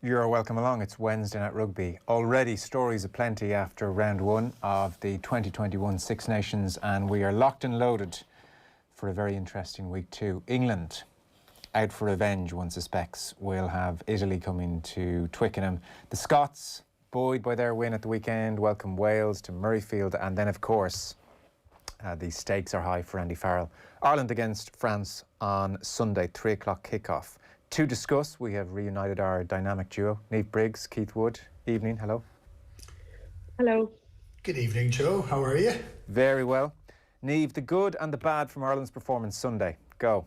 You're welcome along. It's Wednesday Night Rugby. Already stories aplenty after round one of the 2021 Six Nations, and we are locked and loaded for a very interesting week too. England out for revenge, one suspects. We'll have Italy coming to Twickenham. The Scots, buoyed by their win at the weekend, welcome Wales to Murrayfield, and then of course the stakes are high for Andy Farrell. Ireland against France on Sunday, 3 o'clock kickoff. To discuss, we have reunited our dynamic duo, NIAMH Briggs, Keith Wood. Evening, hello. Hello. Good evening, Joe. How are you? Very well. Niamh, the good and the bad from Ireland's performance Sunday. Go.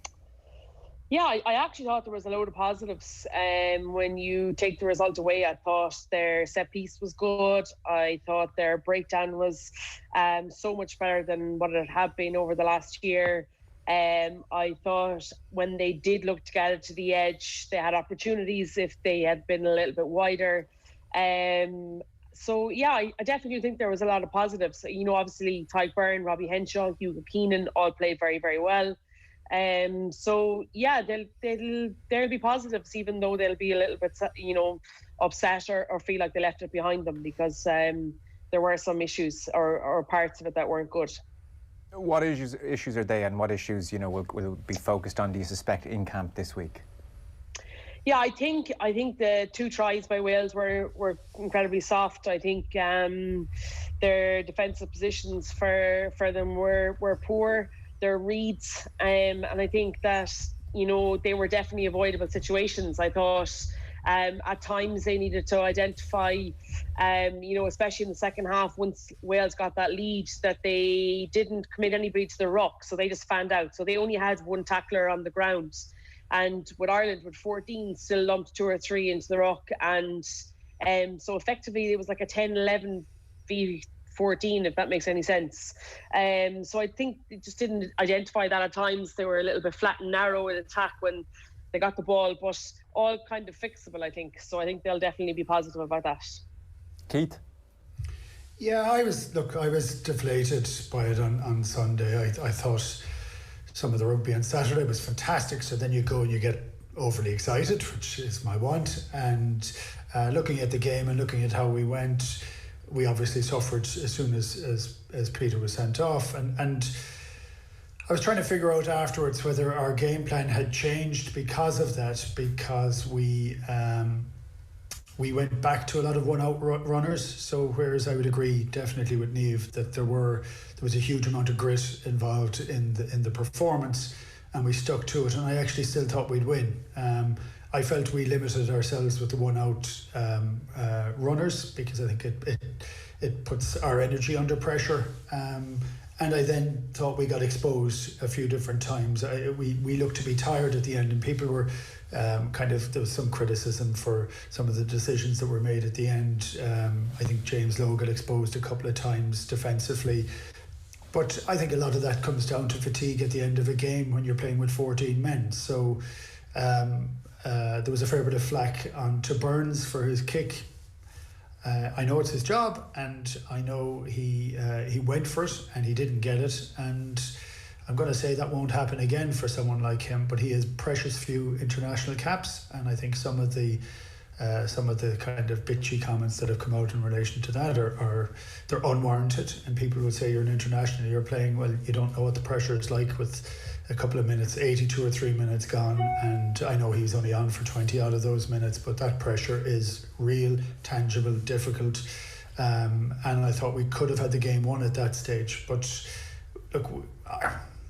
Yeah, I actually thought there was a load of positives. When you take the result away, I thought their set piece was good. I thought their breakdown was so much better than what it had been over the last year. I thought when they did look to get it to the edge, they had opportunities if they had been a little bit wider. So, yeah, I definitely think there was a lot of positives. You know, obviously, Ty Byrne, Robbie Henshaw, Hugo Keenan all played very, very well. So, yeah, there'll be positives, even though they'll be a little bit, you know, upset or feel like they left it behind them because there were some issues or parts of it that weren't good. What issues are they, and what issues, you know, will be focused on, do you suspect, in camp this week? Yeah, I think the 2 tries by Wales were incredibly soft. I think their defensive positions for them were poor. Their reads, and I think that, you know, they were definitely avoidable situations. I thought at times they needed to identify, you know, especially in the second half, once Wales got that lead, that they didn't commit anybody to the ruck, so they just fanned out. So they only had 1 tackler on the ground. And with Ireland, with 14, still lumped 2 or 3 into the ruck. And so effectively, it was like a 10-11 v 14, if that makes any sense. So I think they just didn't identify that at times. They were a little bit flat and narrow in attack when they got the ball, but all kind of fixable, I think. So I think they'll definitely be positive about that. Keith? Yeah, I was deflated by it on Sunday. I thought some of the rugby on Saturday was fantastic. So then you go and you get overly excited, which is my want. And looking at the game and looking at how we went, we obviously suffered as soon as Peter was sent off. And I was trying to figure out afterwards whether our game plan had changed because of that, because we went back to a lot of one-out runners. So whereas I would agree definitely with Niamh that there was a huge amount of grit involved in the performance, and we stuck to it, and I actually still thought we'd win. I felt we limited ourselves with the one-out runners because I think it puts our energy under pressure. And I then thought we got exposed a few different times. We looked to be tired at the end, and people were there was some criticism for some of the decisions that were made at the end. I think James Lowe got exposed a couple of times defensively. But I think a lot of that comes down to fatigue at the end of a game when you're playing with 14 men. So there was a fair bit of flack on to Burns for his kick. I know it's his job, and I know he went for it and he didn't get it, and I'm going to say that won't happen again for someone like him. But he has precious few international caps, and I think some of the kind of bitchy comments that have come out in relation to that they're unwarranted. And people would say, you're an international, you're playing, well, you don't know what the pressure is like with a couple of minutes, 82 or 3 minutes gone, and I know he was only on for 20 out of those minutes, but that pressure is real, tangible, difficult, and I thought we could have had the game won at that stage. But look,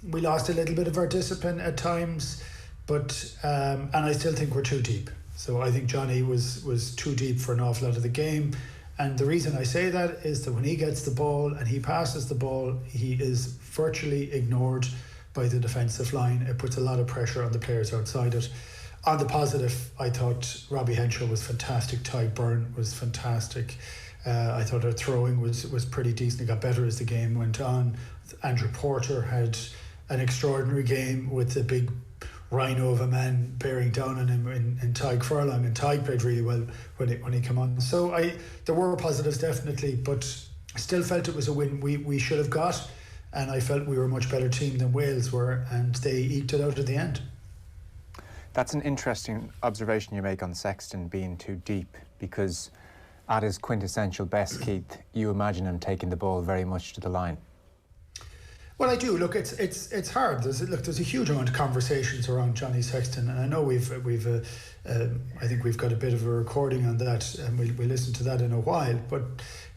we lost a little bit of our discipline at times, but and I still think we're too deep. So I think Johnny was too deep for an awful lot of the game. And the reason I say that is that when he gets the ball and he passes the ball, he is virtually ignored by the defensive line. It puts a lot of pressure on the players outside it. On the positive, I thought Robbie Henshaw was fantastic. Ty Byrne was fantastic. I thought our throwing was pretty decent. It got better as the game went on. Andrew Porter had an extraordinary game with the big rhino of a man bearing down on him in Tyg Furlong, and Tyg played really well when he came on. So there were positives definitely, but I still felt it was a win we should have got, and I felt we were a much better team than Wales were, and they eked it out at the end. That's an interesting observation you make on Sexton being too deep, because at his quintessential best, Keith, you imagine him taking the ball very much to the line. Well, I do. Look, it's hard. There's a huge amount of conversations around Johnny Sexton, and I know I think we've got a bit of a recording on that, and we'll listen to that in a while. But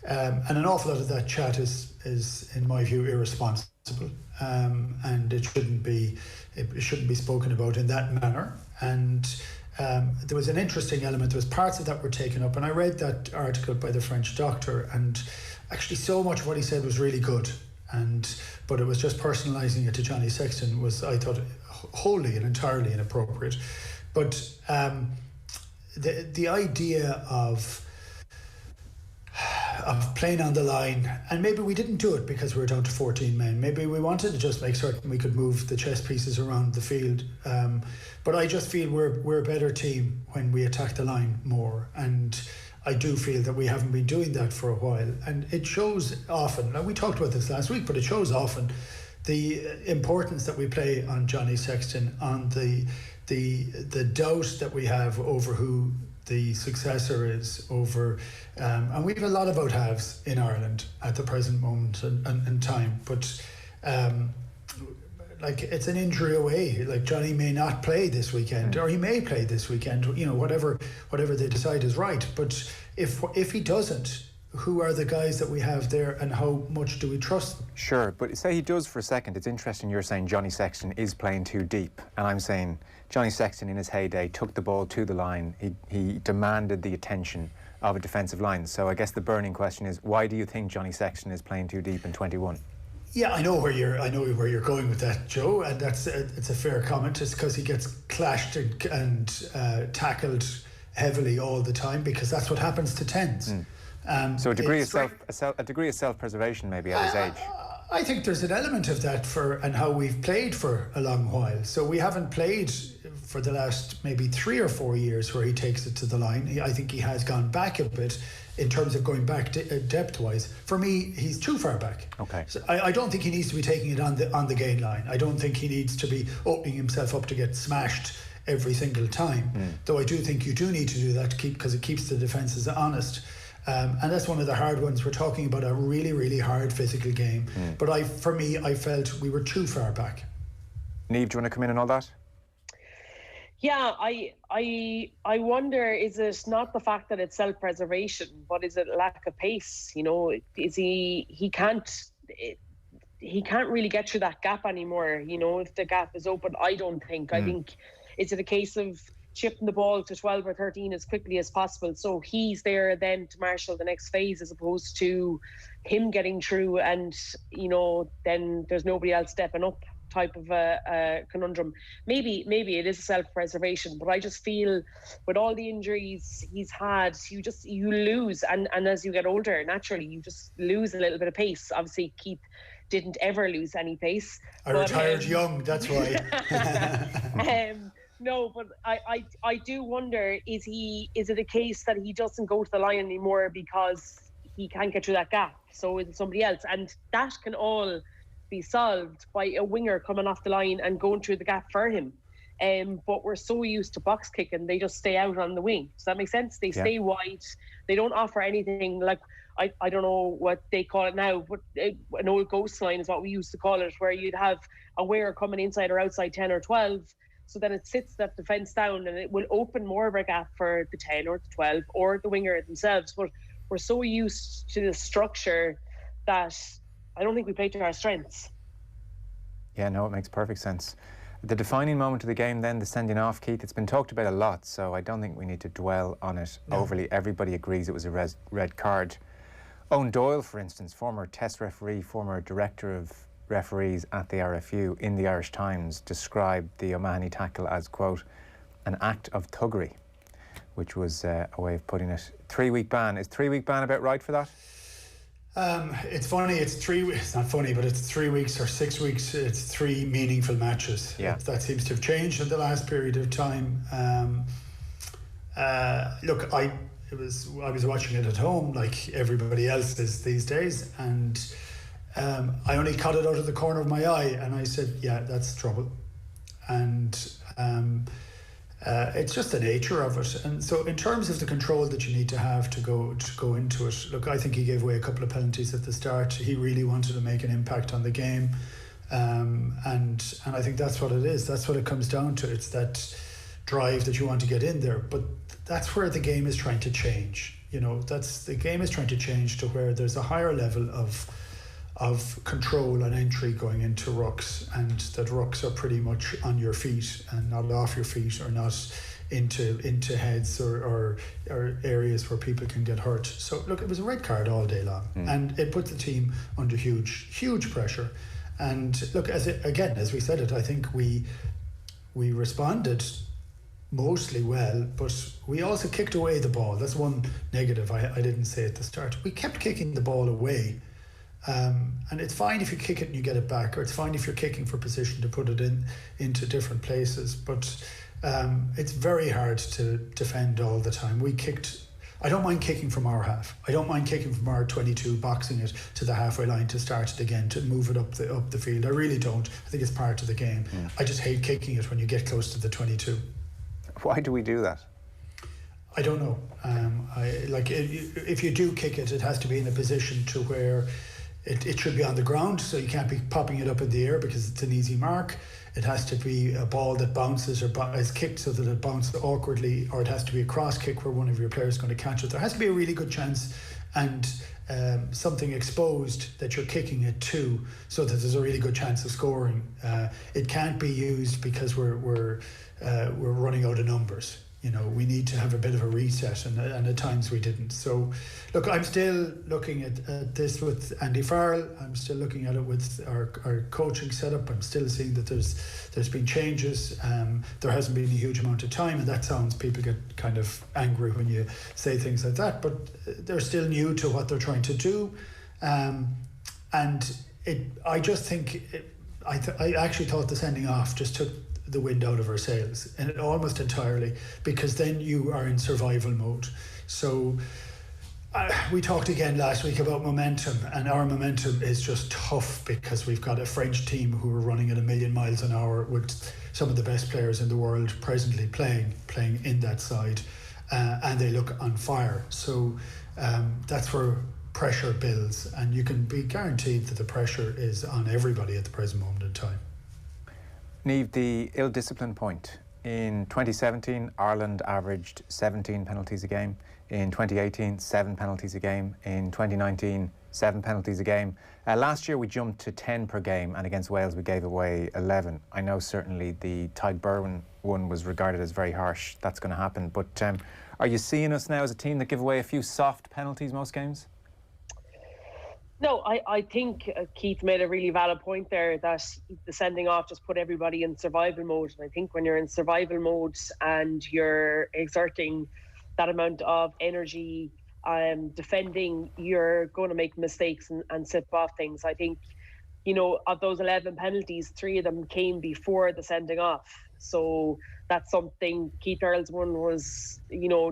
and an awful lot of that chat is in my view irresponsible, and it shouldn't be spoken about in that manner. And there was an interesting element. There was parts of that were taken up, and I read that article by the French doctor, and actually so much of what he said was really good. But it was just personalising it to Johnny Sexton was, I thought, wholly and entirely inappropriate. But the idea of playing on the line, and maybe we didn't do it because we were down to 14 men. Maybe we wanted to just make certain we could move the chess pieces around the field. But I just feel we're a better team when we attack the line more. And I do feel that we haven't been doing that for a while, and it shows often. Now, we talked about this last week, but it shows often the importance that we play on Johnny Sexton, on the doubt that we have over who the successor is, over and we have a lot of out halves in Ireland at the present moment and time, but like, it's an injury away. Like, Johnny may not play this weekend, or he may play this weekend. You know, whatever they decide is right. But if he doesn't, who are the guys that we have there, and how much do we trust them? Sure, but say he does for a second. It's interesting you're saying Johnny Sexton is playing too deep, and I'm saying Johnny Sexton in his heyday took the ball to the line. He demanded the attention of a defensive line. So I guess the burning question is, why do you think Johnny Sexton is playing too deep in 21? Yeah, I know where you're going with that, Joe, and it's a fair comment. It's because he gets clashed and tackled heavily all the time, because that's what happens to tens. So a degree of self-preservation maybe at his age. I think there's an element of that and how we've played for a long while. So we haven't played for the last maybe 3 or 4 years where he takes it to the line. I think he has gone back a bit in terms of going back depth-wise. For me, he's too far back. Okay. So I don't think he needs to be taking it on the gain line. I don't think he needs to be opening himself up to get smashed every single time. Though I do think you do need to do that because it keeps the defences honest. And that's one of the hard ones. We're talking about a really, really hard physical game. But for me, I felt we were too far back. Niamh, do you want to come in on all that? Yeah, I wonder, is it not the fact that it's self-preservation, but is it lack of pace? You know, is he can't really get through that gap anymore. You know, if the gap is open, I don't think. I think, is it a case of chipping the ball to 12 or 13 as quickly as possible, so he's there then to marshal the next phase, as opposed to him getting through and, you know, then there's nobody else stepping up type of a conundrum. Maybe it is self-preservation, but I just feel with all the injuries he's had, you lose, and as you get older, naturally you just lose a little bit of pace. Obviously Keith didn't ever lose any pace. I retired young, that's why. No, but I do wonder, is it a case that he doesn't go to the line anymore because he can't get through that gap, so is it somebody else? And that can all be solved by a winger coming off the line and going through the gap for him. But we're so used to box kicking, they just stay out on the wing. Does that make sense? They stay wide. They don't offer anything. Like, I don't know what they call it now, but an old ghost line is what we used to call it, where you'd have a winger coming inside or outside 10 or 12. So then it sits that defence down, and it will open more of a gap for the 10 or the 12 or the winger themselves. But we're so used to the structure that I don't think we play to our strengths. Yeah, no, it makes perfect sense. The defining moment of the game then, the sending off, Keith, it's been talked about a lot, so I don't think we need to dwell on it overly. Everybody agrees it was a red card. Owen Doyle, for instance, former test referee, former director of referees at the RFU, in the Irish Times, described the O'Mahony tackle as, quote, an act of thuggery, which was a way of putting it. 3-week ban. Is 3-week ban about right for that? It's funny, it's not funny, but it's 3 weeks or 6 weeks. It's 3 meaningful matches. Yeah. That seems to have changed in the last period of time. Look, I was watching it at home like everybody else is these days, and I only caught it out of the corner of my eye, and I said, yeah, that's trouble. And It's just the nature of it. And so in terms of the control that you need to have to go into it, look, I think he gave away a couple of penalties at the start. He really wanted to make an impact on the game. And I think that's what it is. That's what it comes down to. It's that drive that you want to get in there. But that's where the game is trying to change. The game is trying to change to where there's a higher level of control and entry going into rucks, and that rucks are pretty much on your feet and not off your feet, or not into heads or areas where people can get hurt. So look, it was a red card all day long, and it put the team under huge pressure. And look, as we said it, I think we responded mostly well, but we also kicked away the ball. That's one negative I didn't say at the start. We kept kicking the ball away. And it's fine if you kick it and you get it back, or it's fine if you're kicking for position to put it into different places, but it's very hard to defend all the time. I don't mind kicking from our half. I don't mind kicking from our 22, boxing it to the halfway line to start it again, to move it up the field. I really don't. I think it's part of the game. I just hate kicking it when you get close to the 22. Why do we do that? I don't know. If you do kick it, it has to be in a position to where it should be on the ground, so you can't be popping it up in the air because it's an easy mark. It has to be a ball that bounces or is kicked so that it bounces awkwardly, or it has to be a cross kick where one of your players is going to catch it. There has to be a really good chance and something exposed that you're kicking it to, so that there's a really good chance of scoring. It can't be used because we're running out of numbers. We need to have a bit of a reset, and at times we didn't. So, look, I'm still looking at this with Andy Farrell. I'm still looking at it with our coaching setup. I'm still seeing that there's been changes. There hasn't been a huge amount of time, and that sounds, people get kind of angry when you say things like that. But they're still new to what they're trying to do, I just think I actually thought the sending off just took the wind out of our sails, and almost entirely, because then you are in survival mode. So we talked again last week about momentum, and our momentum is just tough because we've got a French team who are running at 1,000,000 miles an hour with some of the best players in the world presently playing in that side, and they look on fire. So that's where pressure builds, and you can be guaranteed that the pressure is on everybody at the present moment in time. Niamh, the ill-discipline point. In 2017, Ireland averaged 17 penalties a game. In 2018, 7 penalties a game. In 2019, 7 penalties a game. Last year, we jumped to 10 per game, and against Wales, we gave away 11. I know certainly the Tadhg-Berwin one was regarded as very harsh. That's going to happen. But are you seeing us now as a team that give away a few soft penalties most games? No, I think Keith made a really valid point there, that the sending off just put everybody in survival mode. And I think when you're in survival mode and you're exerting that amount of energy defending, you're going to make mistakes and slip off things. I think, of those 11 penalties, 3 of them came before the sending off. So that's something. Keith Earls' one was,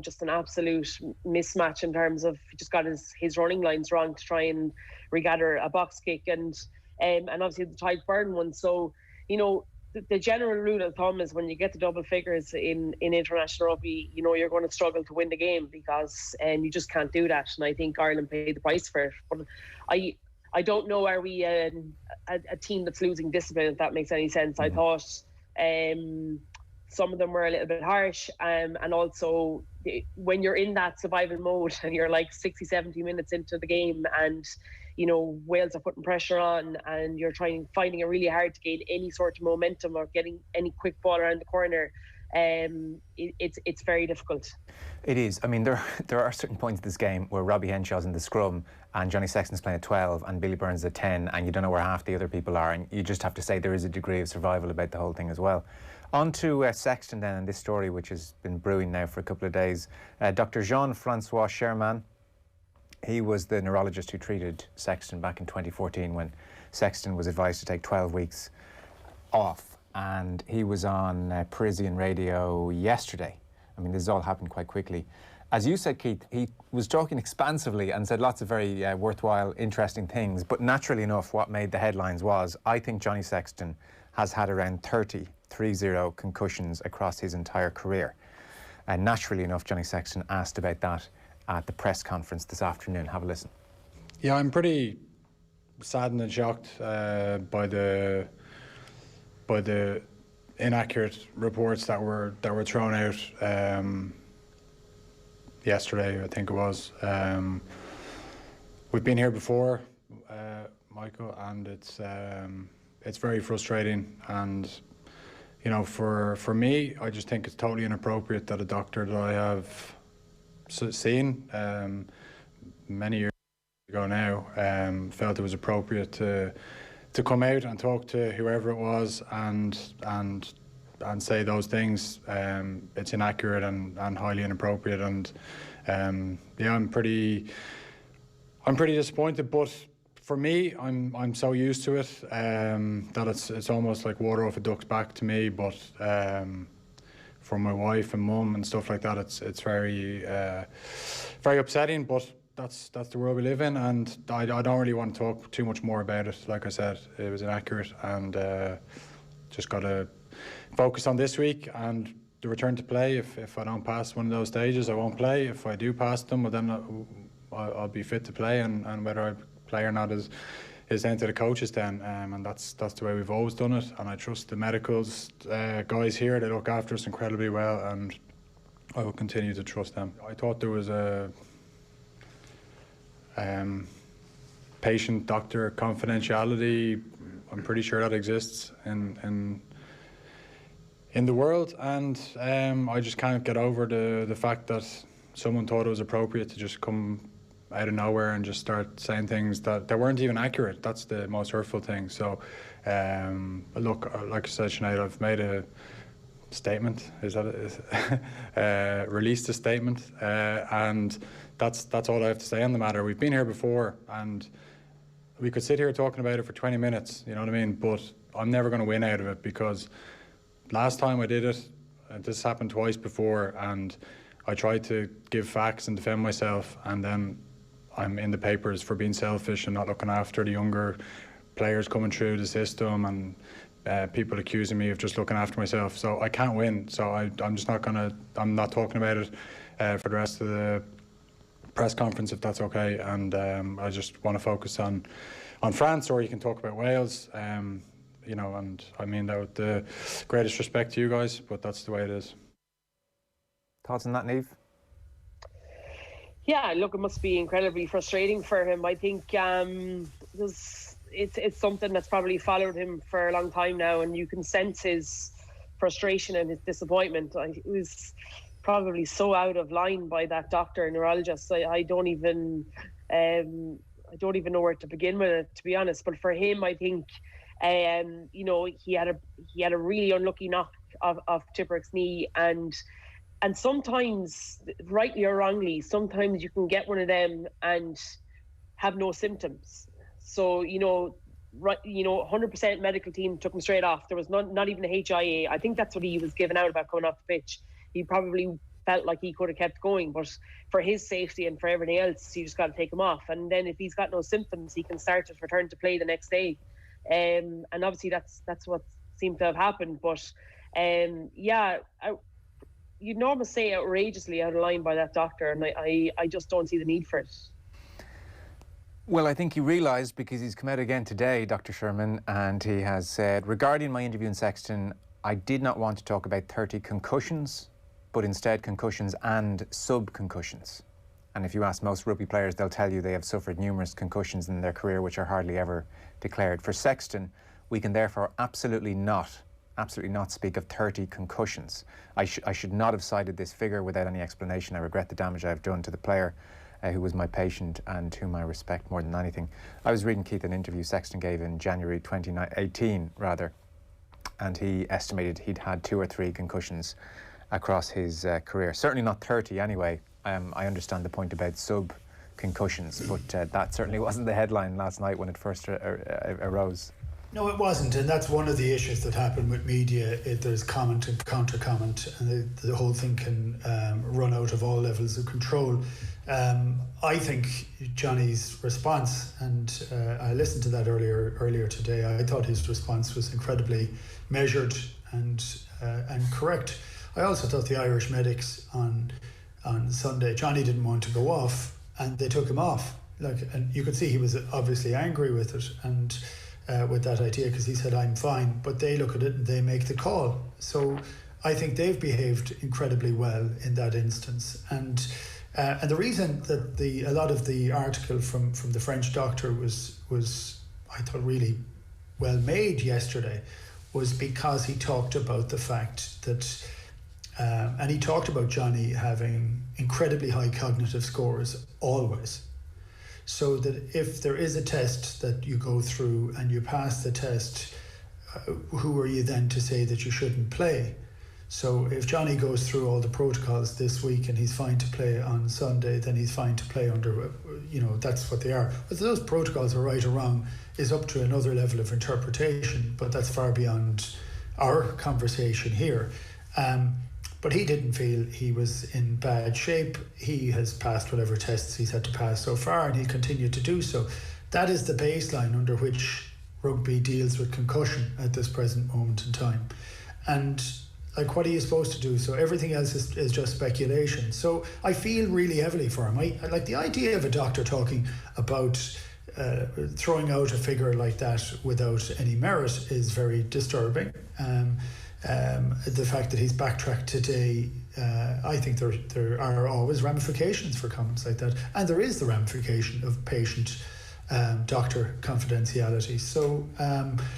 just an absolute mismatch in terms of he just got his running lines wrong to try and regather a box kick, and obviously the Tadhg-Berwin one. So, the general rule of thumb is when you get to double figures in international rugby, you're going to struggle to win the game, because you just can't do that. And I think Ireland paid the price for it. But I don't know, are we a team that's losing discipline, if that makes any sense? I thought some of them were a little bit harsh, and also when you're in that survival mode and you're like 60-70 minutes into the game, and Wales are putting pressure on, and you're finding it really hard to gain any sort of momentum or getting any quick ball around the corner, it's very difficult. It is. I mean, there are certain points in this game where Robbie Henshaw's in the scrum and Johnny Sexton's playing at 12 and Billy Burns at 10, and you don't know where half the other people are, and you just have to say there is a degree of survival about the whole thing as well. On to Sexton then, and this story which has been brewing now for a couple of days. Dr. Jean-Francois Sherman, he was the neurologist who treated Sexton back in 2014 when Sexton was advised to take 12 weeks off, and he was on Parisian radio yesterday. I mean, this has all happened quite quickly. As you said, Keith, he was talking expansively and said lots of very worthwhile, interesting things, but naturally enough, what made the headlines was, I think Johnny Sexton has had around 30 30 concussions across his entire career. And naturally enough, Johnny Sexton asked about that at the press conference this afternoon. Have a listen. Yeah, I'm pretty saddened and shocked by the inaccurate reports that were thrown out yesterday, I think it was. We've been here before, Michael, and it's very frustrating. And you know, for me, I just think it's totally inappropriate that a doctor that I have seen many years ago now felt it was appropriate to come out and talk to whoever it was and say those things. It's inaccurate and highly inappropriate, and yeah, I'm pretty disappointed. But for me, I'm so used to it that it's almost like water off a duck's back to me. But for my wife and mum and stuff like that, it's very very upsetting. But that's the world we live in, and I don't really want to talk too much more about it. Like I said, it was inaccurate, and just got to focus on this week and the return to play. If I don't pass one of those stages, I won't play. If I do pass them, well, then I'll be fit to play, and whether I play or not is down to the coaches then, and that's the way we've always done it. And I trust the medicals guys here. They look after us incredibly well, and I will continue to trust them. I thought there was a patient-doctor confidentiality. I'm pretty sure that exists in the world, and I just can't get over the fact that someone thought it was appropriate to just come out of nowhere and just start saying things that weren't even accurate. That's the most hurtful thing. So look, like I said, Sinead, I've made a statement. Released a statement, and that's all I have to say on the matter. We've been here before, and we could sit here talking about it for 20 minutes, you know what I mean? But I'm never going to win out of it, because last time I did it, this happened twice before, and I tried to give facts and defend myself, and then I'm in the papers for being selfish and not looking after the younger players coming through the system, and people accusing me of just looking after myself. So I can't win. So I'm just not I'm not talking about it for the rest of the press conference, if that's okay. And I just want to focus on France, or you can talk about Wales. You know, and I mean that with the greatest respect to you guys, but that's the way it is. Thoughts on that, Niamh? Yeah, look, it must be incredibly frustrating for him. I think it's something that's probably followed him for a long time now, and you can sense his frustration and his disappointment. It was probably so out of line by that doctor, neurologist. I don't even know where to begin with it, to be honest. But for him, I think you know, he had a really unlucky knock of Tipperik's knee, and sometimes, rightly or wrongly, sometimes you can get one of them and have no symptoms. So, you know, 100% medical team took him straight off. There was not even a HIA. I think that's what he was given out about coming off the pitch. He probably felt like he could have kept going, but for his safety and for everything else, you just got to take him off. And then if he's got no symptoms, he can start his return to play the next day. And obviously that's what seemed to have happened. But yeah, you'd normally say outrageously out of line by that doctor, and I just don't see the need for it. Well, I think he realised, because he's come out again today, Dr. Sherman, and he has said, regarding my interview in Sexton, I did not want to talk about 30 concussions, but instead concussions and sub-concussions. And if you ask most rugby players, they'll tell you they have suffered numerous concussions in their career which are hardly ever declared. For Sexton, we can therefore absolutely not speak of 30 concussions. I should not have cited this figure without any explanation. I regret the damage I've done to the player who was my patient and whom I respect more than anything. I was reading, Keith, an interview Sexton gave in January 2018, and he estimated he'd had 2 or 3 concussions across his career. Certainly not 30 anyway. I understand the point about sub-concussions, but that certainly wasn't the headline last night when it first arose. No, it wasn't, and that's one of the issues that happen with media. There's comment and counter-comment, and the whole thing can run out of all levels of control. I think Johnny's response, and I listened to that earlier today, I thought his response was incredibly measured and correct. I also thought the Irish medics on Sunday, Johnny didn't want to go off, and they took him off. And you could see he was obviously angry with it and with that idea, because he said, "I'm fine," but they look at it and they make the call. So I think they've behaved incredibly well in that instance, and the reason that a lot of the article from the French doctor was I thought really well made yesterday was because he talked about the fact that and he talked about Johnny having incredibly high cognitive scores always. So that if there is a test that you go through and you pass the test, who are you then to say that you shouldn't play? So if Johnny goes through all the protocols this week and he's fine to play on Sunday, then he's fine to play under, that's what they are. Whether those protocols are right or wrong is up to another level of interpretation, but that's far beyond our conversation here. But he didn't feel he was in bad shape. He has passed whatever tests he's had to pass so far, and he'll continue to do so. That is the baseline under which rugby deals with concussion at this present moment in time. And what are you supposed to do? So everything else is just speculation. So I feel really heavily for him. I like the idea of a doctor talking about throwing out a figure like that without any merit is very disturbing. The fact that he's backtracked today, I think there are always ramifications for comments like that, and there is the ramification of patient doctor confidentiality. So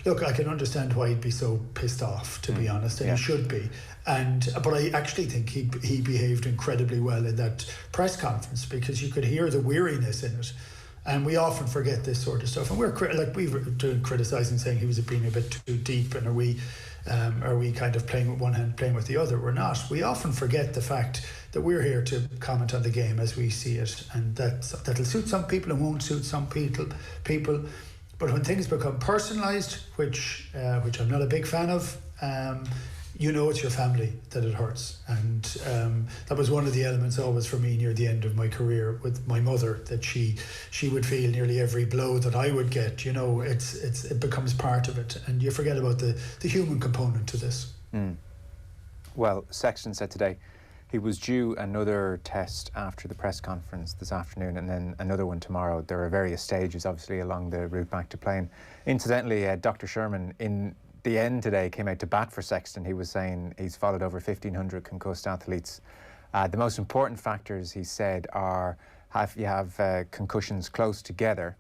look, I can understand why he'd be so pissed off, to be honest, and he should be. But I actually think he behaved incredibly well in that press conference, because you could hear the weariness in it. And we often forget this sort of stuff, and we were doing criticising, saying he was being a bit too deep, and are we kind of playing with one hand, playing with the other? We're not. We often forget the fact that we're here to comment on the game as we see it, and that'll suit some people and won't suit some people. But when things become personalised, which I'm not a big fan of, it's your family that it hurts. And that was one of the elements always for me near the end of my career with my mother, that she would feel nearly every blow that I would get. It becomes part of it, and you forget about the human component to this. Well, Sexton said today he was due another test after the press conference this afternoon, and then another one tomorrow. There are various stages, obviously, along the route back to playing. Incidentally, Dr. Sherman, in the end today, came out to bat for Sexton. He was saying he's followed over 1,500 concussed athletes. The most important factors, he said, are if you have concussions close together,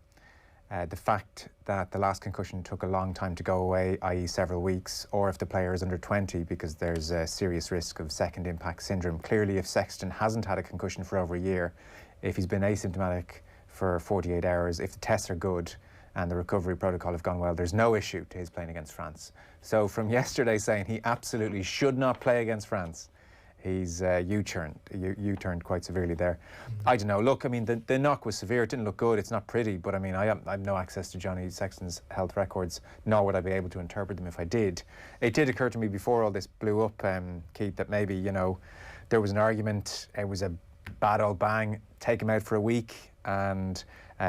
the fact that the last concussion took a long time to go away, i.e. several weeks, or if the player is under 20, because there's a serious risk of second impact syndrome. Clearly, if Sexton hasn't had a concussion for over a year, if he's been asymptomatic for 48 hours, if the tests are good, and the recovery protocol have gone well, there's no issue to his playing against France. So from yesterday saying he absolutely should not play against France, he's U-turned quite severely there. I don't know. Look, I mean, the knock was severe. It didn't look good. It's not pretty. But I mean, I have no access to Johnny Sexton's health records, nor would I be able to interpret them if I did. It did occur to me before all this blew up, Keith, that maybe, there was an argument. It was a bad old bang. Take him out for a week, and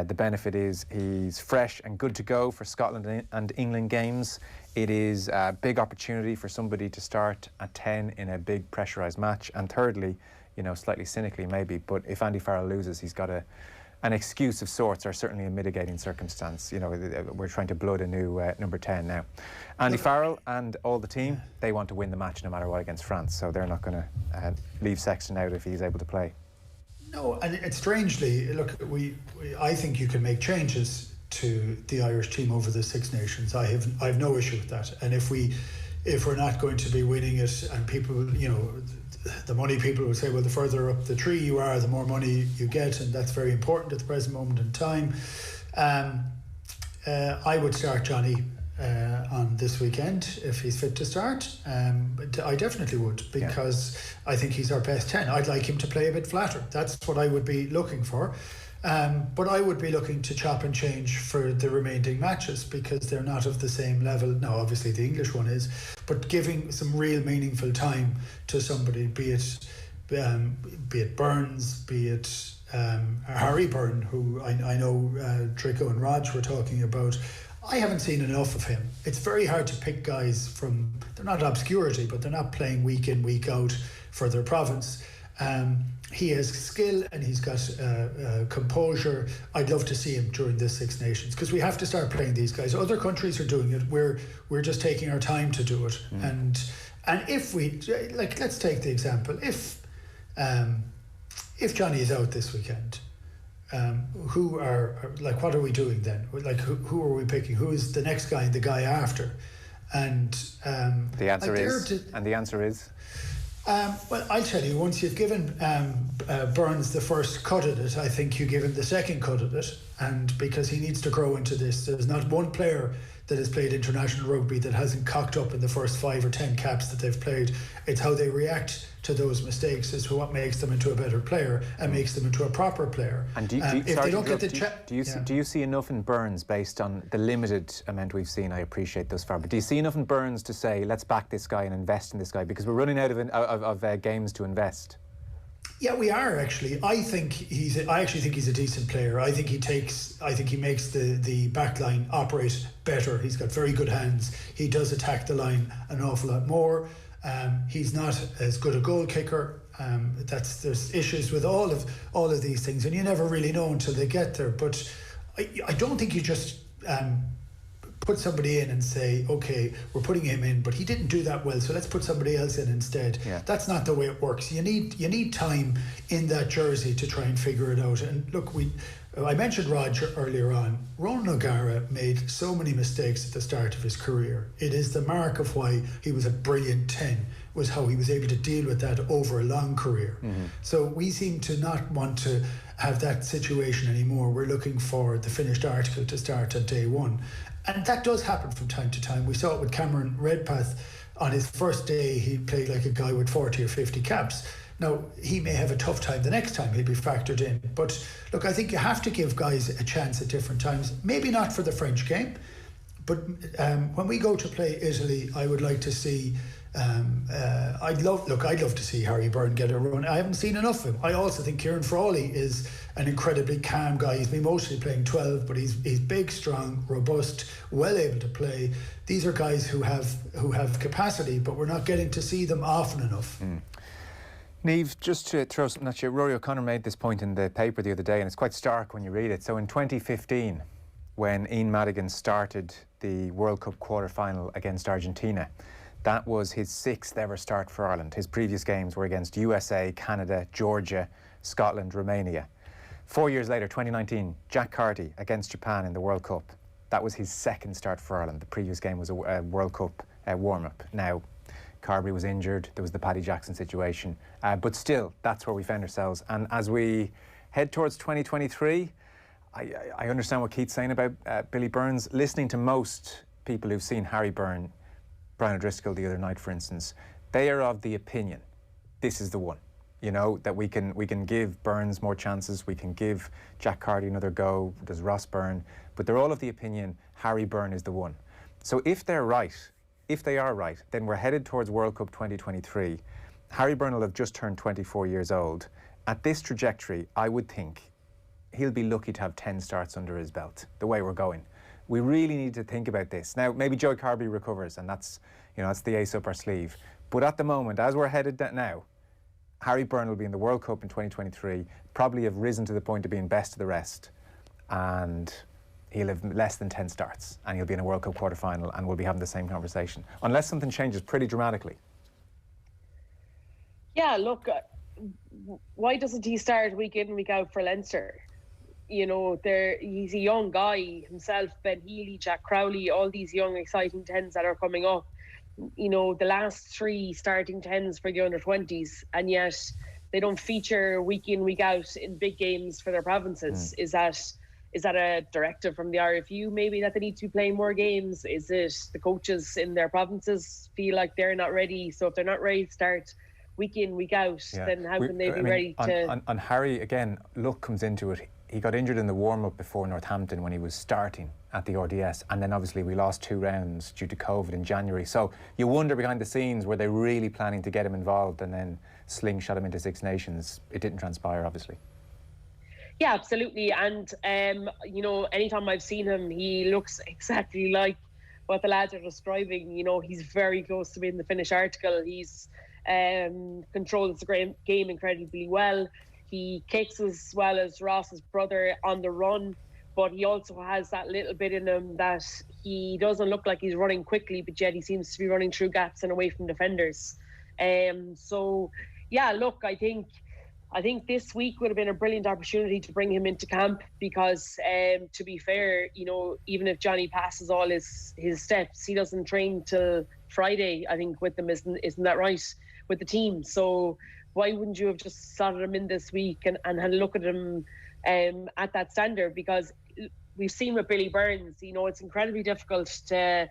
the benefit is he's fresh and good to go for Scotland and England games. It is a big opportunity for somebody to start at 10 in a big pressurised match. And thirdly, slightly cynically maybe, but if Andy Farrell loses, he's got an excuse of sorts, or certainly a mitigating circumstance. We're trying to blood a new number 10 now. Andy Farrell and all the team, they want to win the match no matter what against France, so they're not going to leave Sexton out if he's able to play. No, and it's strangely, look, I think you can make changes to the Irish team over the Six Nations. I have no issue with that. And if we're not going to be winning it, and people, the money people will say, well, the further up the tree you are, the more money you get, and that's very important at the present moment in time. I would start Johnny on this weekend if he's fit to start. But I definitely would, because I think he's our best 10. I'd like him to play a bit flatter. That's what I would be looking for. But I would be looking to chop and change for the remaining matches, because they're not of the same level. Now, obviously the English one is, but giving some real meaningful time to somebody, be it Burns, be it Harry Byrne, who I know Trico and Raj were talking about. I haven't seen enough of him. It's very hard to pick guys from, they're not obscurity, but they're not playing week in, week out for their province. He has skill and he's got composure. I'd love to see him during this Six Nations, because we have to start playing these guys. Other countries are doing it. We're just taking our time to do it. And if we, like, let's take the example. If Johnny is out this weekend, what are we doing then? Like, who are we picking? Who is the next guy and the guy after? And the answer is. Well, I'll tell you, once you've given Burns the first cut at it, I think you give him the second cut at it, and because he needs to grow into this. There's not one player that has played international rugby that hasn't cocked up in the first 5 or 10 caps that they've played. It's how they react to those mistakes is what makes them into a better player and makes them into a proper player. And do you see enough in Burns, based on the limited amount we've seen? I appreciate thus far, but do you see enough in Burns to say, let's back this guy and invest in this guy, because we're running out of games to invest? Yeah, we are actually. I actually think he's a decent player. I think he makes the back line operate better. He's got very good hands. He does attack the line an awful lot more. He's not as good a goal kicker. There's issues with all of these things, and you never really know until they get there. But I don't think you just put somebody in and say, okay, we're putting him in, but he didn't do that well, so let's put somebody else in instead. Yeah. That's not the way it works. You need time in that jersey to try and figure it out. And look, I mentioned Roger earlier on. Ronan O'Gara made so many mistakes at the start of his career. It is the mark of why he was a brilliant 10, was how he was able to deal with that over a long career. Mm-hmm. So we seem to not want to have that situation anymore. We're looking for the finished article to start on day one. And that does happen from time to time. We saw it with Cameron Redpath. On his first day, he played like a guy with 40 or 50 caps. Now, he may have a tough time the next time he'll be factored in. But look, I think you have to give guys a chance at different times. Maybe not for the French game, but when we go to play Italy, I would like to see... I'd love to see Harry Byrne get a run. I haven't seen enough of him. I also think Kieran Frawley is an incredibly calm guy. He's been mostly playing 12, but he's big, strong, robust, well able to play. These are guys who have capacity, but we're not getting to see them often enough. Niamh, just to throw something at you, Rory O'Connor made this point in the paper the other day, and it's quite stark when you read it. So in 2015, when Ian Madigan started the World Cup quarter-final against Argentina, that was his 6th ever start for Ireland. His previous games were against USA, Canada, Georgia, Scotland, Romania. 4 years later, 2019, Jack Carty against Japan in the World Cup. That was his 2nd start for Ireland. The previous game was a World Cup warm-up. Now, Carberry was injured. There was the Paddy Jackson situation. But still, that's where we found ourselves. And as we head towards 2023, I understand what Keith's saying about Billy Burns. Listening to most people who've seen Harry Byrne, Brian O'Driscoll the other night, for instance, they are of the opinion this is the one. You know, that we can give Burns more chances, we can give Jack Carty another go, there's Ross Byrne, but they're all of the opinion Harry Byrne is the one. So if they are right, then we're headed towards World Cup 2023. Harry Byrne will have just turned 24 years old. At this trajectory, I would think he'll be lucky to have 10 starts under his belt, the way we're going. We really need to think about this. Now, maybe Joe Carberry recovers, and that's the ace up our sleeve. But at the moment, as we're headed now, Harry Byrne will be in the World Cup in 2023, probably have risen to the point of being best of the rest, and he'll have less than 10 starts, and he'll be in a World Cup quarter-final, and we'll be having the same conversation, unless something changes pretty dramatically. Yeah, look, why doesn't he start week in, week out for Leinster? You know, he's a young guy himself, Ben Healy, Jack Crowley, all these young, exciting 10s that are coming up. You know, the last 3 starting 10s for the under-20s, and yet they don't feature week in, week out in big games for their provinces. Is that a directive from the RFU maybe that they need to be playing more games? Is it the coaches in their provinces feel like they're not ready? So if they're not ready to start week in, week out, then how can they be ready to... On Harry, again, luck comes into it. He got injured in the warm-up before Northampton when he was starting at the RDS, and then obviously we lost 2 rounds due to COVID in January. So you wonder behind the scenes, were they really planning to get him involved and then slingshot him into Six Nations? It didn't transpire, obviously. Yeah, absolutely. And, you know, anytime I've seen him, he looks exactly like what the lads are describing. You know, he's very close to being the finished article. He's controls the game incredibly well. He kicks as well as Ross's brother on the run, but he also has that little bit in him that he doesn't look like he's running quickly, but yet he seems to be running through gaps and away from defenders. So, yeah, look, I think this week would have been a brilliant opportunity to bring him into camp because, to be fair, you know, even if Johnny passes all his steps, he doesn't train till Friday, I think, with them, isn't that right, with the team? So why wouldn't you have just slotted him in this week and had a look at him at that standard? Because we've seen with Billy Burns, you know, it's incredibly difficult to,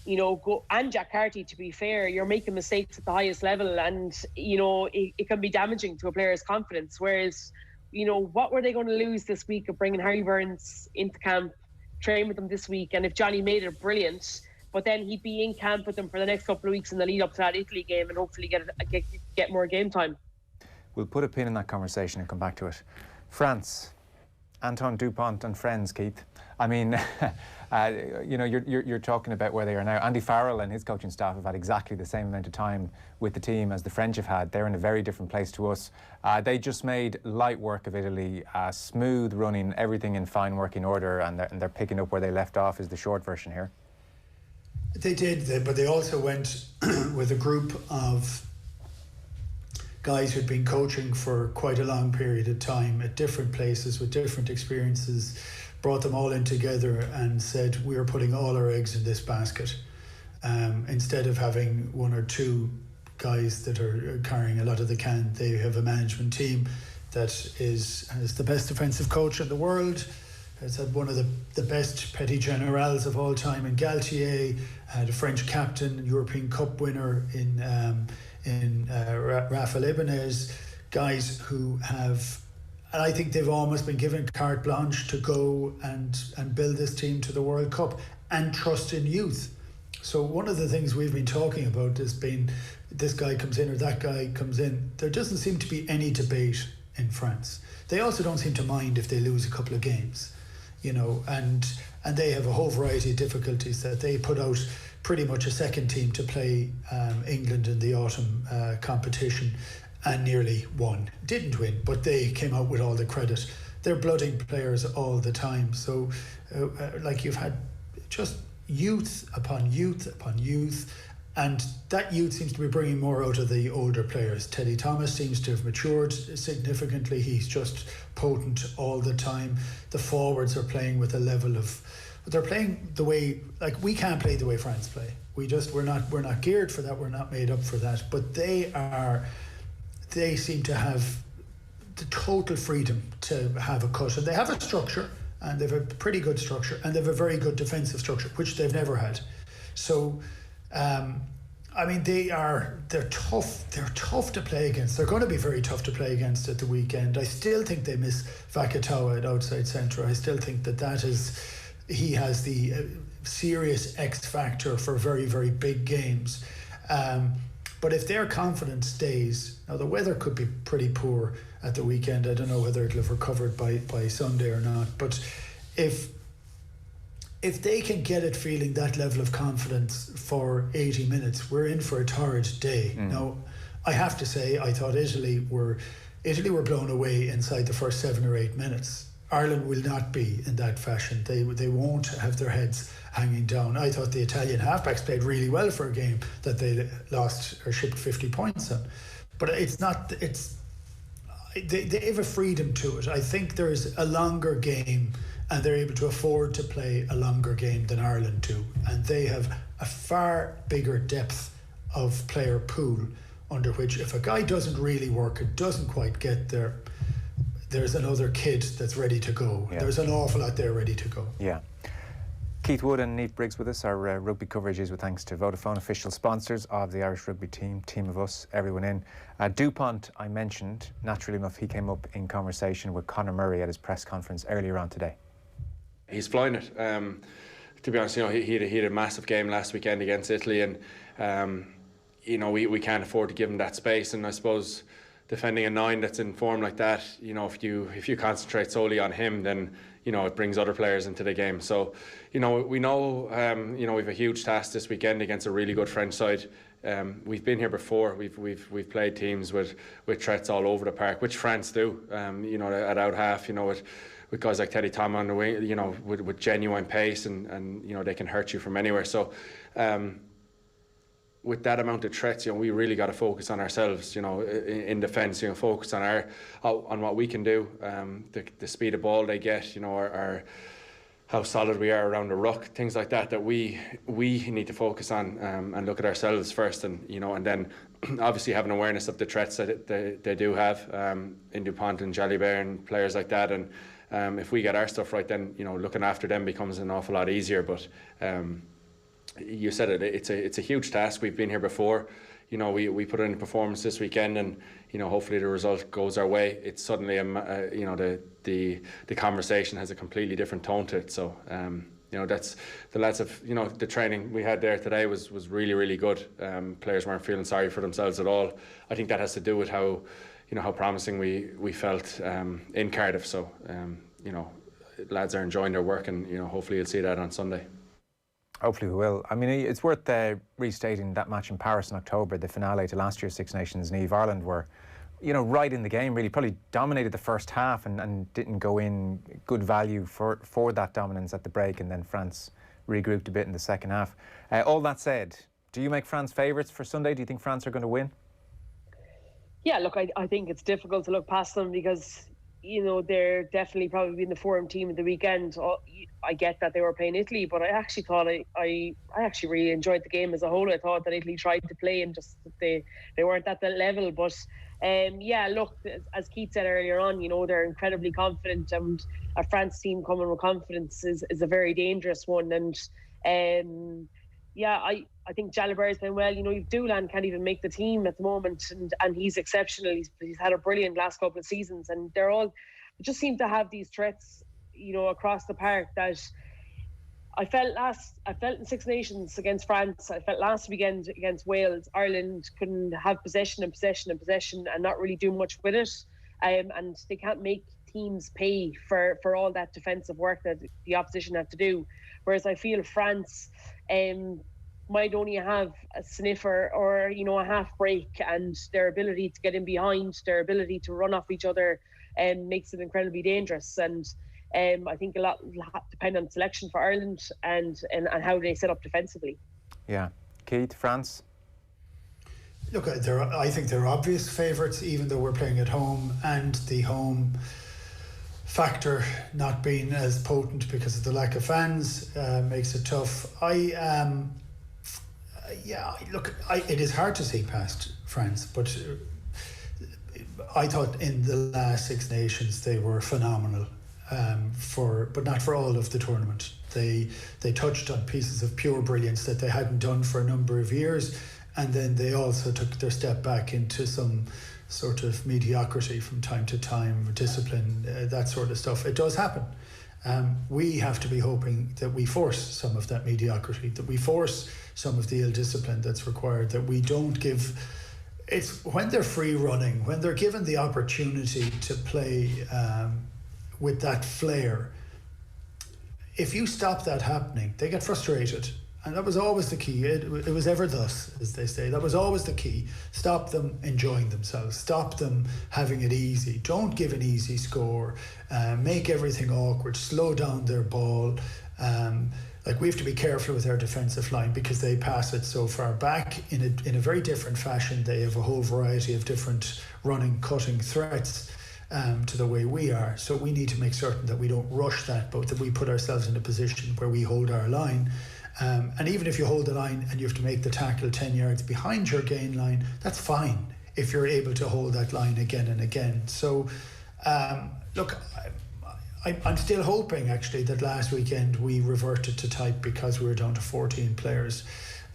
you know, go, and Jack Carty, to be fair, you're making mistakes at the highest level, and, you know, it can be damaging to a player's confidence. Whereas, you know, what were they going to lose this week of bringing Harry Burns into camp, train with them this week? And if Johnny made it, brilliant, but then he'd be in camp with them for the next couple of weeks in the lead up to that Italy game and hopefully get more game time. We'll put a pin in that conversation and come back to it. France, Antoine Dupont and friends, Keith. I mean, you know, you're talking about where they are now. Andy Farrell and his coaching staff have had exactly the same amount of time with the team as the French have had. They're in a very different place to us. They just made light work of Italy, smooth running, everything in fine working order, and they're picking up where they left off, is the short version here. They did, but they also went with a group of guys who'd been coaching for quite a long period of time at different places with different experiences, brought them all in together and said, we're putting all our eggs in this basket. Instead of having one or two guys that are carrying a lot of the can, they have a management team that has the best defensive coach in the world, has had one of the best petty generals of all time in Galtier, had a French captain, European Cup winner in Rafael Ibanez, guys who have, and I think they've almost been given carte blanche to go and build this team to the World Cup and trust in youth. So one of the things we've been talking about has been this guy comes in or that guy comes in. There doesn't seem to be any debate in France. They also don't seem to mind if they lose a couple of games, you know, and they have a whole variety of difficulties that they put out pretty much a second team to play England in the autumn competition and nearly won. Didn't win, but they came out with all the credit. They're blooding players all the time. So like you've had just youth upon youth upon youth, and that youth seems to be bringing more out of the older players. Teddy Thomas seems to have matured significantly. He's just potent all the time. The forwards are playing with a level of, but they're playing the way, like, we can't play the way France play. We're not geared for that. We're not made up for that. But they seem to have the total freedom to have a cut, and they have a structure, and they've a pretty good structure, and they've a very good defensive structure, which they've never had. So, I mean, they're tough. They're tough to play against. They're going to be very tough to play against at the weekend. I still think they miss Vakatawa at outside centre. I still think he has the serious X factor for very, very big games. But if their confidence stays, now the weather could be pretty poor at the weekend. I don't know whether it'll have recovered by Sunday or not. But if they can get it feeling that level of confidence for 80 minutes, we're in for a torrid day. Now, I have to say, I thought Italy were blown away inside the first 7 or 8 minutes. Ireland will not be in that fashion. They won't have their heads hanging down. I thought the Italian halfbacks played really well for a game that they lost or shipped 50 points on. But it's not, they have a freedom to it. I think there's a longer game, and they're able to afford to play a longer game than Ireland do. And they have a far bigger depth of player pool under which, if a guy doesn't really work, it doesn't quite get there, there's another kid that's ready to go. Yeah. There's an awful lot there ready to go. Yeah. Keith Wood and NIAMH Briggs with us. Our rugby coverage is with thanks to Vodafone, official sponsors of the Irish rugby team of us, everyone in. Dupont, I mentioned, naturally enough, he came up in conversation with Conor Murray at his press conference earlier on today. He's flying it. To be honest, you know, he had a massive game last weekend against Italy, and you know, we can't afford to give him that space. And I suppose defending a 9 that's in form like that, you know, if you concentrate solely on him, then, you know, it brings other players into the game. So, you know, we know, you know, we've a huge task this weekend against a really good French side. We've been here before. We've played teams with threats all over the park, which France do. You know, at out half, you know, with guys like Teddy Tom on the wing, you know, with genuine pace, and you know, they can hurt you from anywhere. So, with that amount of threats, you know, we really got to focus on ourselves, you know, in defence, you know, focus on on what we can do, the speed of ball they get, you know, our how solid we are around the ruck, things like that, that we need to focus on, and look at ourselves first, and, you know, and then obviously have an awareness of the threats that they do have, in Dupont and Jalibert and players like that, and if we get our stuff right, then, you know, looking after them becomes an awful lot easier. But you said it, it's a huge task. We've been here before. You know, we put in a performance this weekend, and, you know, hopefully the result goes our way. It's suddenly, you know, the conversation has a completely different tone to it. So, you know, that's the lads have, you know, the training we had there today was really, really good. Players weren't feeling sorry for themselves at all. I think that has to do with how, you know, how promising we felt in Cardiff. So, you know, lads are enjoying their work, and, you know, hopefully you'll see that on Sunday. Hopefully we will. I mean, it's worth restating that match in Paris in October, the finale to last year's Six Nations and Eve. Ireland were, you know, right in the game, really, probably dominated the first half and didn't go in good value for that dominance at the break, and then France regrouped a bit in the second half. All that said, do you make France favourites for Sunday? Do you think France are going to win? Yeah, look, I think it's difficult to look past them because, you know, they're definitely probably been the form team of the weekend. I get that they were playing Italy, but I actually thought I actually really enjoyed the game as a whole. I thought that Italy tried to play, and just they weren't at that level. But yeah, look, as Keith said earlier on, you know, they're incredibly confident, and a France team coming with confidence is a very dangerous one. And yeah, I think Jalibert's been well. You know, Doolan can't even make the team at the moment, and he's exceptional. He's had a brilliant last couple of seasons, and they just seem to have these threats, you know, across the park that I felt in Six Nations against France. I felt last weekend against Wales, Ireland couldn't have possession and not really do much with it, and they can't make teams pay for all that defensive work that the opposition have to do. Whereas I feel France might only have a sniffer or, you know, a half break, and their ability to get in behind, their ability to run off each other, makes it incredibly dangerous. And I think a lot will depend on selection for Ireland and how they set up defensively. Yeah. Keith, France? Look, I think they're obvious favourites, even though we're playing at home, and the home factor not being as potent because of the lack of fans makes it tough. It is hard to see past France, but I thought in the last Six Nations they were phenomenal, but not for all of the tournament. They touched on pieces of pure brilliance that they hadn't done for a number of years, and then they also took their step back into some sort of mediocrity from time to time, discipline, that sort of stuff. It does happen. We have to be hoping that we force some of that mediocrity, that we force some of the ill discipline that's required, that we don't give. It's when they're free running, when they're given the opportunity to play with that flair. If you stop that happening, they get frustrated. And that was always the key. It was ever thus, as they say. That was always the key. Stop them enjoying themselves. Stop them having it easy. Don't give an easy score. Make everything awkward. Slow down their ball. We have to be careful with our defensive line because they pass it so far back in a very different fashion. They have a whole variety of different running, cutting threats to the way we are. So we need to make certain that we don't rush that, but that we put ourselves in a position where we hold our line. And even if you hold the line and you have to make the tackle 10 yards behind your gain line, that's fine if you're able to hold that line again and again. So, look, I'm still hoping actually that last weekend we reverted to type because we were down to 14 players.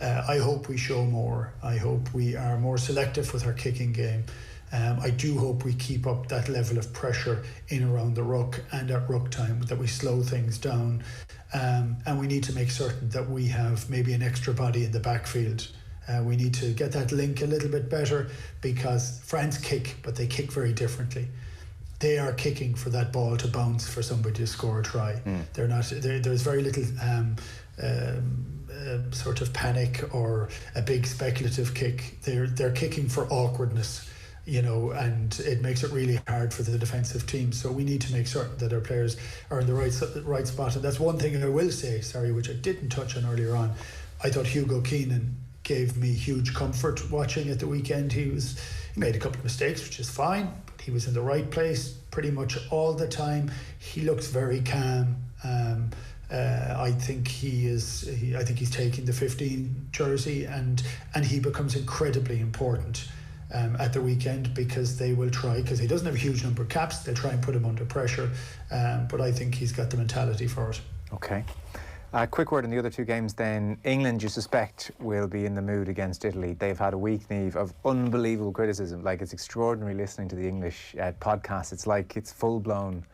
I hope we show more. I hope we are more selective with our kicking game. I do hope we keep up that level of pressure in around the ruck and at ruck time, that we slow things down. And we need to make certain that we have maybe an extra body in the backfield We need to get that link a little bit better, because France kick, but they kick very differently. They are kicking for that ball to bounce for somebody to score a try. They're not. There's very little sort of panic or a big speculative kick. They're kicking for awkwardness, and it makes it really hard for the defensive team. So we need to make certain that our players are in the right spot. And that's one thing I will say, which I didn't touch on earlier on. I thought Hugo Keenan gave me huge comfort watching at the weekend. He made a couple of mistakes, which is fine, but he was in the right place pretty much all the time. He looks very calm. I think I think he's taking the 15 jersey, and he becomes incredibly important at the weekend, because they will try, because he doesn't have a huge number of caps, they'll try and put him under pressure. But I think he's got the mentality for it. Okay. Quick word on the other two games then. England, you suspect, will be in the mood against Italy. They've had a week, Niamh, of unbelievable criticism. Like, it's extraordinary listening to the English podcast. It's like it's full-blown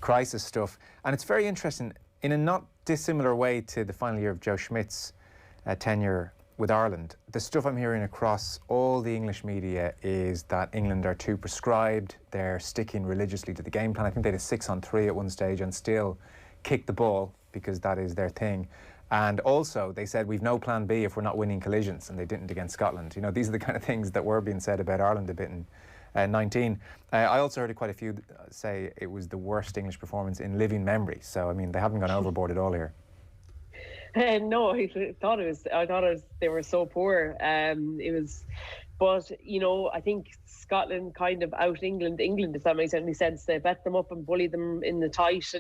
crisis stuff. And it's very interesting, in a not dissimilar way to the final year of Joe Schmidt's tenure with Ireland. The stuff I'm hearing across all the English media is that England are too prescribed. They're sticking religiously to the game plan. I think they had a 6-on-3 at one stage and still kick the ball, because that is their thing. And also they said we've no plan B if we're not winning collisions, and they didn't against Scotland. These are the kind of things that were being said about Ireland a bit in 19. I also heard quite a few say it was the worst English performance in living memory. So I mean, they haven't gone overboard at all here. No, I thought they were so poor. But I think Scotland kind of out England, if that makes any sense. They bet them up and bullied them in the tight,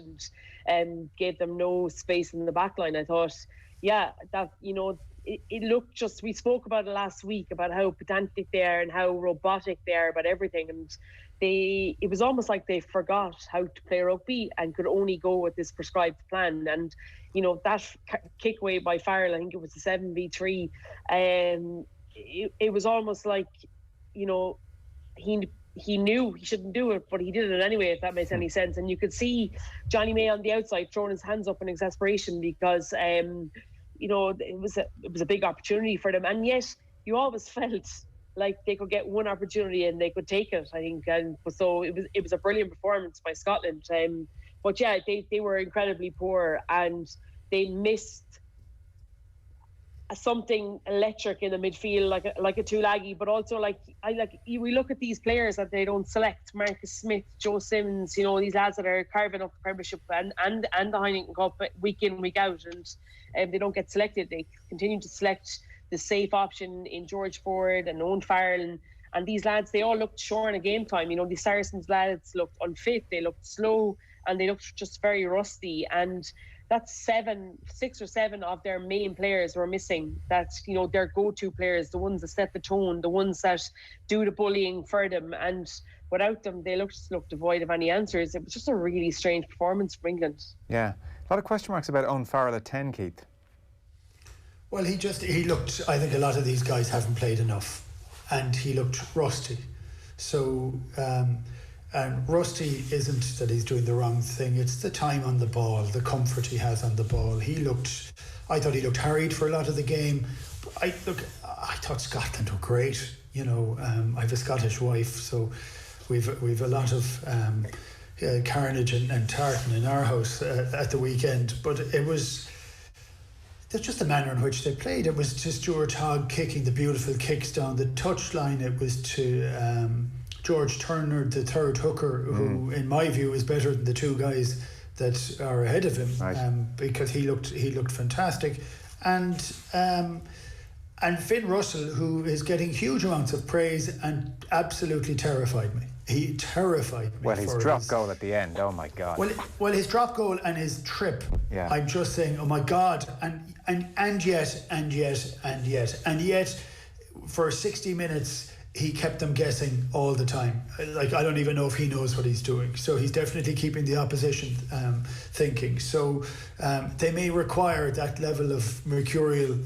and gave them no space in the back line. I thought, it looked just, we spoke about it last week, about how pedantic they are and how robotic they are about everything. And it was almost like they forgot how to play rugby and could only go with this prescribed plan. And, that kick away by Farrell, I think it was the 7v3, it was almost like, he knew he shouldn't do it, but he did it anyway, if that makes any sense. And you could see Johnny May on the outside throwing his hands up in exasperation, because it was a big opportunity for them, and yet you always felt like they could get one opportunity and they could take it, I think. And so it was a brilliant performance by Scotland. But yeah, they were incredibly poor, and they missed something electric in the midfield, like a Tulagi, but also we look at these players that they don't select: Marcus Smith, Joe Simmons, these lads that are carving up the Premiership and the Heineken Cup week in, week out, and they don't get selected. They continue to select the safe option in George Ford and Owen Farrell, and these lads, they all looked short in game time. The Saracens lads looked unfit, they looked slow, and they looked just very rusty. And that's 6 or 7 of their main players were missing. That's, their go-to players, the ones that set the tone, the ones that do the bullying for them. And without them, they looked devoid of any answers. It was just a really strange performance from England. Yeah. A lot of question marks about Owen Farrell at 10, Keith. Well, he looked, I think a lot of these guys haven't played enough, and he looked rusty. So, and rusty isn't that he's doing the wrong thing, it's the time on the ball, the comfort he has on the ball. I thought he looked harried for a lot of the game. I thought Scotland were great. I have a Scottish wife, so we've a lot of carnage and tartan in our house at the weekend. But that's just the manner in which they played. It was to Stuart Hogg kicking the beautiful kicks down the touchline. It was to George Turner, the third hooker, who, in my view, is better than the two guys that are ahead of him, right. Because he looked fantastic, and Finn Russell, who is getting huge amounts of praise and absolutely terrified me. He terrified me. Well, his drop goal at the end, oh my God. Well, his drop goal and his trip. Yeah. I'm just saying, oh my God, and yet, for 60 minutes. He kept them guessing all the time. I don't even know if he knows what he's doing. So he's definitely keeping the opposition thinking. So they may require that level of mercurial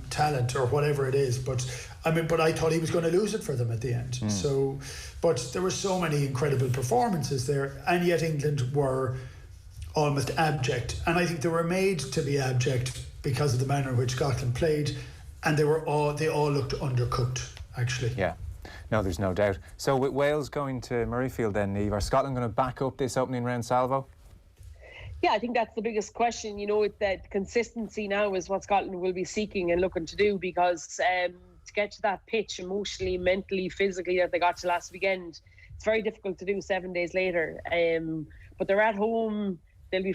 talent or whatever it is. But I thought he was going to lose it for them at the end. So, but there were so many incredible performances there, and yet England were almost abject. And I think they were made to be abject because of the manner in which Scotland played. and they all looked undercooked, actually. Yeah. No, there's no doubt. So with Wales going to Murrayfield then, Niamh, are Scotland going to back up this opening round salvo? Yeah, I think that's the biggest question. That consistency now is what Scotland will be seeking and looking to do, because to get to that pitch emotionally, mentally, physically that they got to last weekend, it's very difficult to do 7 days later. But they're at home. They'll be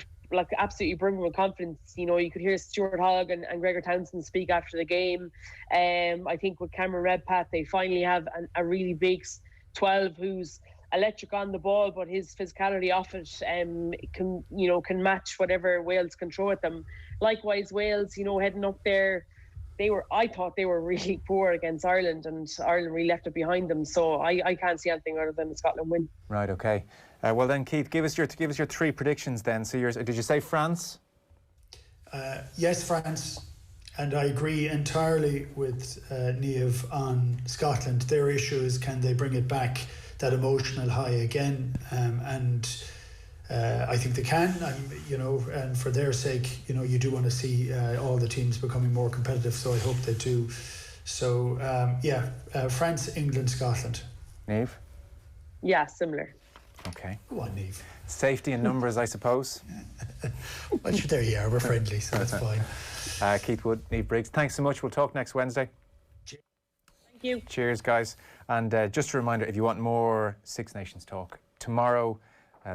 absolutely brimming with confidence. You could hear Stuart Hogg and Gregor Townsend speak after the game. I think with Cameron Redpath, they finally have a really big 12 who's electric on the ball, but his physicality off it can match whatever Wales can throw at them. Likewise, Wales, heading up there, I thought they were really poor against Ireland, and Ireland really left it behind them. So I can't see anything other than a Scotland win. Right. Okay. Well then, Keith, give us your 3 predictions then. So did you say France? Yes, France. And I agree entirely with Niamh on Scotland. Their issue is, can they bring it back, that emotional high again? And I think they can. And for their sake, you do want to see all the teams becoming more competitive. So I hope they do. So France, England, Scotland. Niamh? Yeah, similar. Okay. Go on, Niamh. Safety in numbers, I suppose. Well, there you are. We're friendly, so that's fine. Keith Wood, Niamh Briggs, thanks so much. We'll talk next Wednesday. Thank you. Cheers, guys. And just a reminder, if you want more Six Nations talk, tomorrow,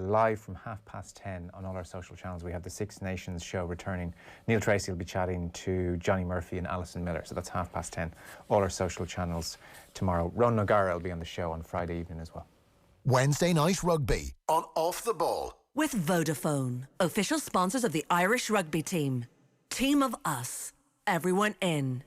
live from 10:30 on all our social channels, we have the Six Nations show returning. Neil Tracy will be chatting to Johnny Murphy and Alison Miller, so that's 10:30, all our social channels tomorrow. Ron O'Gara will be on the show on Friday evening as well. Wednesday night rugby on Off the Ball. With Vodafone, official sponsors of the Irish rugby team. Team of us. Everyone in.